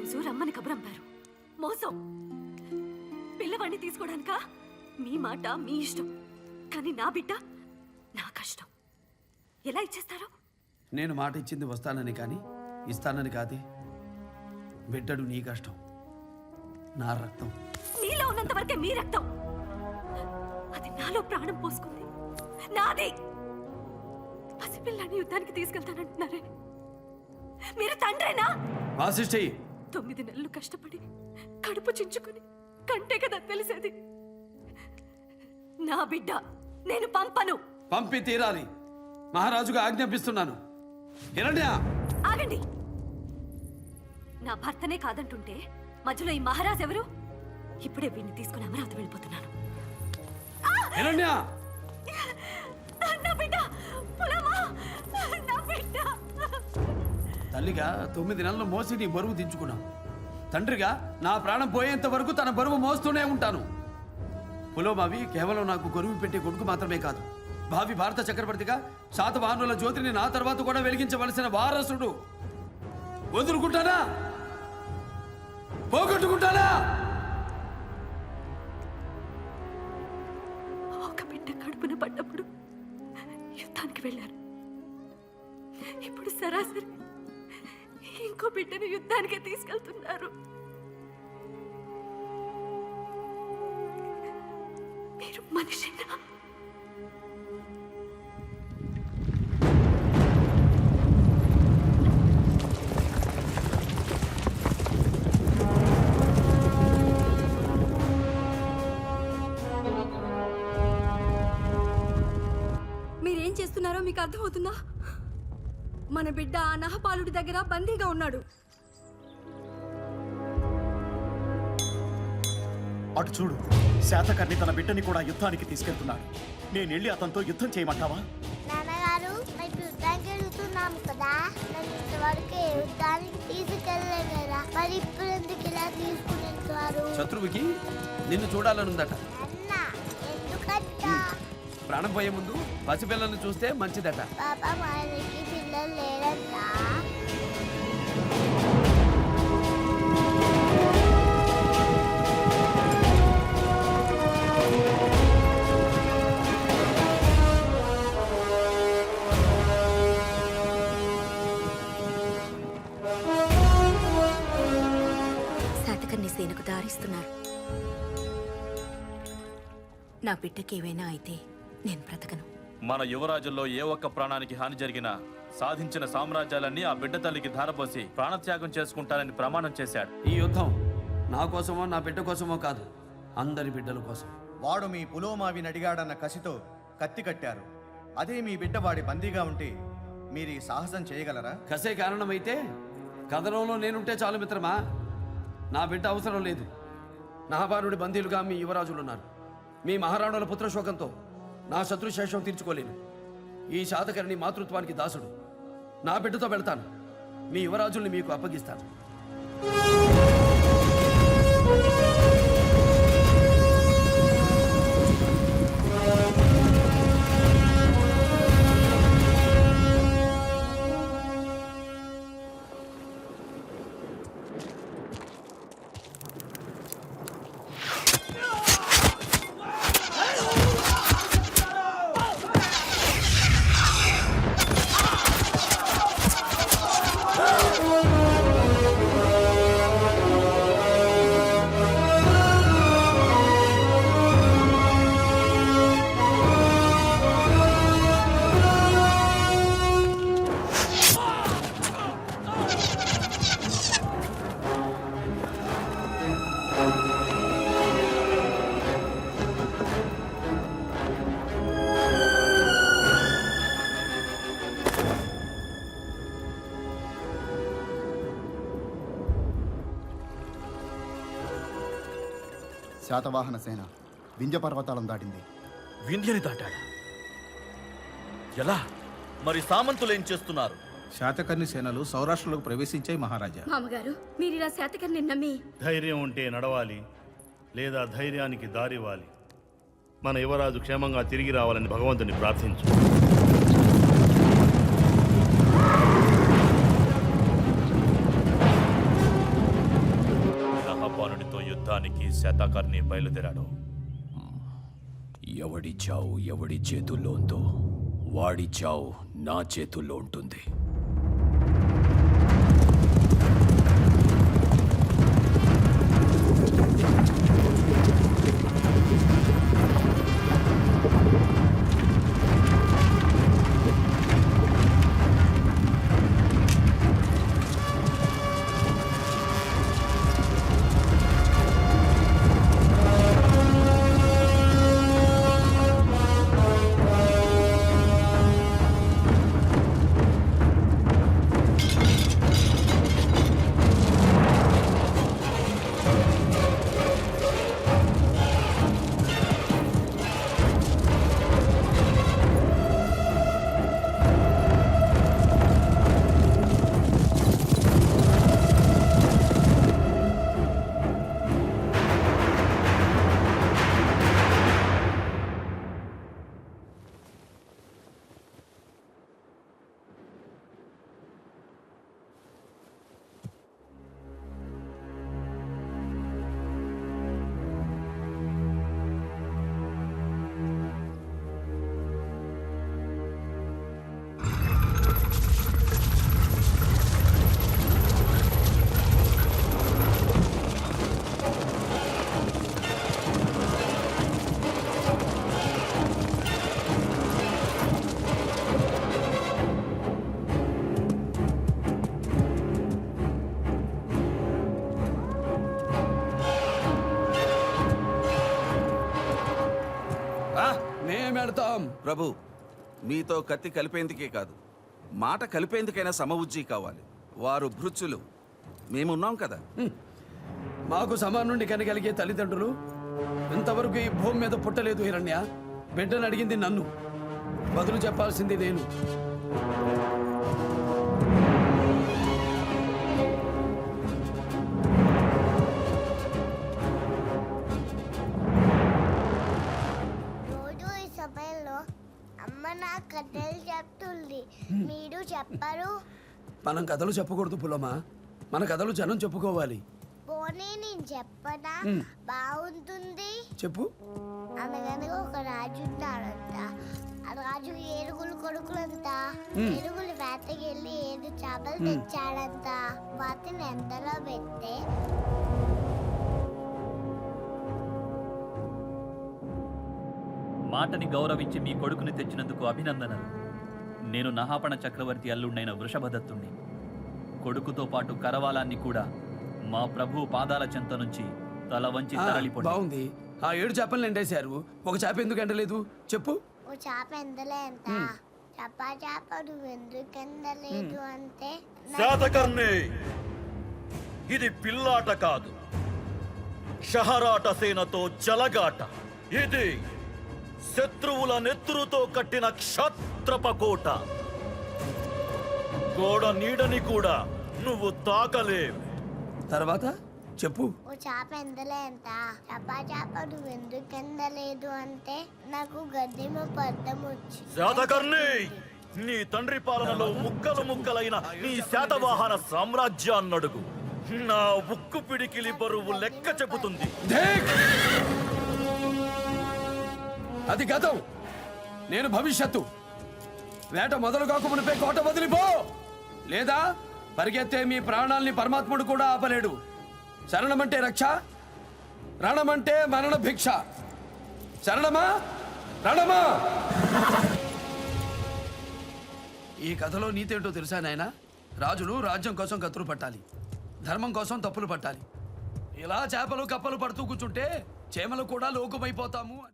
రోజు రమ్మని కబురంపారు. మోసం. పిల్లవాడిని తీసుకోవడానికా? మీ మాట మీ ఇష్టం, కానీ నా బిడ్డ నా కష్టం. ఎలా ఇచ్చేస్తారు? నేను మాట ఇచ్చింది వస్తానని కానీ ఇస్తానని కాదే. బిడ్డడు నీ కష్టం, నా రక్తం. నీలో ఉన్నంత వరకే మీ రక్తం. అది నాలో ప్రాణం పోసుకుంది, నాదే. పసిపిల్లాన్ని యుద్ధానికి తీసుకెళ్తానంటున్నారే, మీరు తండ్రేనా? వాసిష్ఠి, 9 నెలలు కష్టపడి కడుపు చించుకుని కంటే కదా తెలిసేది. నా బిడ్డ నేను పంపను. పంపి తీరాలి. మహారాజుగా ఆజ్ఞాపిస్తున్నాను. హిరణ్య, ఆగండి. నా భర్తనే కాదంటుంటే మధ్యలో ఈ మహారాజు ఎవరు? ఇప్పుడే వీడిని తీసుకుని అమరావతి వెళ్ళిపోతున్నాను. హిరణ్య, నా బిడ్డ పులమా, నా బిడ్డ. తల్లిగా 9 నెలలు మోసి నీ బరువు దించుకున్నావు. తండ్రిగా నా ప్రాణం పోయేంత వరకు తన బరువు మోస్తూనే ఉంటాను. పులోమావి కేవలం నాకు గొరువు పెట్టే కొడుకు మాత్రమే కాదు, భావి భారత చక్రవర్తిగా శాతవాహనుల జ్యోతిని నా తర్వాత కూడా వెలిగించవలసిన వారసుడు. వదులుకుంటానా? పోగొట్టుకుంటానా? ఒక బిడ్డ కడుపున పడ్డప్పుడు యుద్ధానికి వెళ్ళారు. ఇప్పుడు సరాసరి ఇంకో బిడ్డను యుద్ధానికే తీసుకెళ్తున్నారు. మీరు మనిషినా? మీరేం చేస్తున్నారో మీకు అర్థమవుతుందా? మన బిడ్డ ఆ నహపాలుడి దగ్గర బందీగా ఉన్నాడు. అటు చూడు, శాతకర్ణి తన బిడ్డని కూడా యుద్ధానికి తీసుకెళ్తున్నాడు. నేను వెళ్ళి అతనితో యుద్ధం చేయమంటావా? నాన్నగారు, మేము యుద్ధానికి వెళ్తున్నాం కదా, నన్ను ఇంతవరకు యుద్ధానికి తీసుకెళ్ళలేదు కదా, మరి ఇప్పుడు ఎందుకు ఇలా తీసుకుని వెళ్తారు? శత్రువుకి నిన్ను చూడాలనుందట. అన్న, ఎందుకంట? ప్రాణం పోయే ముందు పసిపిల్లల్ని చూస్తే మంచిదట. పాప మనకి పిల్లలు లేరంట. శాతకర్ణి సేనకు దారిస్తున్నారు. నా బిడ్డకి ఏవైనా అయితే నేను బ్రతకను. మన యువరాజుల్లో ఏ ఒక్క ప్రాణానికి హాని జరిగినా సాధించిన సామ్రాజ్యాలన్నీ ఆ బిడ్డ తల్లికి ధారపోసి ప్రాణత్యాగం చేసుకుంటానని ప్రమాణం చేశాడు. ఈ యుద్ధం నా కోసమో నా బిడ్డ కోసమో కాదు, అందరి బిడ్డల కోసం. వాడు మీ పులోమావిని అడిగాడన్న కసితో కత్తి కట్టారు. అదే మీ బిడ్డ వాడి బందీగా ఉంటే మీరు ఈ సాహసం చేయగలరా? కసే కారణమైతే కథనంలో నేనుంటే చాలు మిత్రమా. నా బిడ్డ అవసరం లేదు. నాబారుడి బందీలుగా మీ యువరాజులున్నారు. మీ మహారాణుల పుత్రశోకంతో నా శత్రుశేషం తీర్చుకోలేను. ఈ శాతకర్ణి మాతృత్వానికి దాసుడు. నా బిడ్డతో వెళ్తాను. మీ యువరాజుల్ని మీకు అప్పగిస్తాను. శాతవాహన సేన వింధ్య పర్వతాలను దాటింది. వింధ్యని దాటాడా? ఎలా? మరి సామంతులు ఏం చేస్తున్నారు? శాతకర్ణి సేనలు సౌరాష్ట్రలోకి ప్రవేశించాయి మహారాజా. మామగారు, మీరు ఇలా శాతకర్ణి నమ్మి ధైర్యం ఉంటే నడవాలి, లేదా ధైర్యానికి దారివ్వాలి. మన యువరాజు క్షేమంగా తిరిగి రావాలని భగవంతుని ప్రార్థించు. ఎవరితో యుద్ధానికి శాతకర్ణి బయలుదేరాడు. ఎవడి చావు ఎవడి చేతుల్లో ఉందో వాడి చావు నా చేతుల్లో ఉంటుంది. మేమెడతాం. ప్రభు, మీతో కత్తి కలిపేందుకే కాదు, మాట కలిపేందుకైనా సమవుజ్జీ కావాలి. వారు భృత్యులు, మేమున్నాం కదా. మాకు సమానుండి కనగలిగే తల్లిదండ్రులు ఇంతవరకు ఈ భూమి మీద పుట్టలేదు హిరణ్య. బిడ్డను అడిగింది నన్ను, బదులు చెప్పాల్సింది నేను. రోజు ఈ సమయంలో అమ్మ నా కథలు చెప్తుంది, మీరు చెప్పరు. మనం కథలు చెప్పకూడదు పులమా, మన కథలు జనం చెప్పుకోవాలి. పోనీ నేను చెప్పనా? బాగుంటుంది. చెప్పు. అనగనగా ఒక రాజు ఉన్నాడంట. ఆ రాజు ఏనుగులు కొడుకులంట. ఏనుగులు వేటకెళ్ళి 7 చేపలు తెచ్చాడంట. వాటిని ఎంతలో పెడితే మాటని గౌరవించి మీ కొడుకుని తెచ్చినందుకు అభినందనలు. నేను నహాపణ చక్రవర్తి అల్లుండైన వృషభదత్తుణ్ణి. కొడుకుతో పాటు కరవాలాన్ని కూడా మా ప్రభు పాదాల చెంత నుంచి తల వంచి తరలిపోయి. బాగుంది. ఆ 7 చేపలు ఎండేశారు, ఒక చేప ఎందుకు ఎండలేదు చెప్పు. ఓ చేప ఎందలే అంట. చేప నువ్వు ఎందుకు ఎందలేదు అంటే శాతకర్ణి, ఇది పిల్లాట కాదు, షహరాట సేనతో జలగాట. ఇది శత్రువుల నెత్తురుతో కట్టిన క్షత్రపకోట. గోడ నీడని కూడా నువ్వు తాకలేవు. తర్వాత చెప్పు. ఓ చేప ఎందలే అంట. చేప నువ్వు ఎందుకు ఎందలేదు అంటే నాకు గడ్డిమ పద్దం వచ్చి. శాతకర్ణి, నీ తండ్రి పాలనలో ముక్కలు ముక్కలైన నీ శాతవాహన సామ్రాజ్యాన్నడుగు. నా ఉక్కు పిడికిలి బరువు లెక్క చెబుతుంది. అది గతం, నేను భవిష్యత్తు. వేట మొదలు కాకమునిపై కోట వదిలిపో, లేదా పరిగెత్తే మీ ప్రాణాల్ని పరమాత్ముడు కూడా ఆపలేడు. శరణమంటే రక్ష, రణమంటే మరణ భిక్ష. శరణమా రణమా. ఈ కథలో నీతేంటో తెలుసా నాయనా? రాజులు రాజ్యం కోసం కత్తులు పట్టాలి, ధర్మం కోసం తప్పులు పట్టాలి. ఇలా చేపలు కప్పలు పడుతూ కూర్చుంటే చేమలు కూడా లోకమైపోతాము.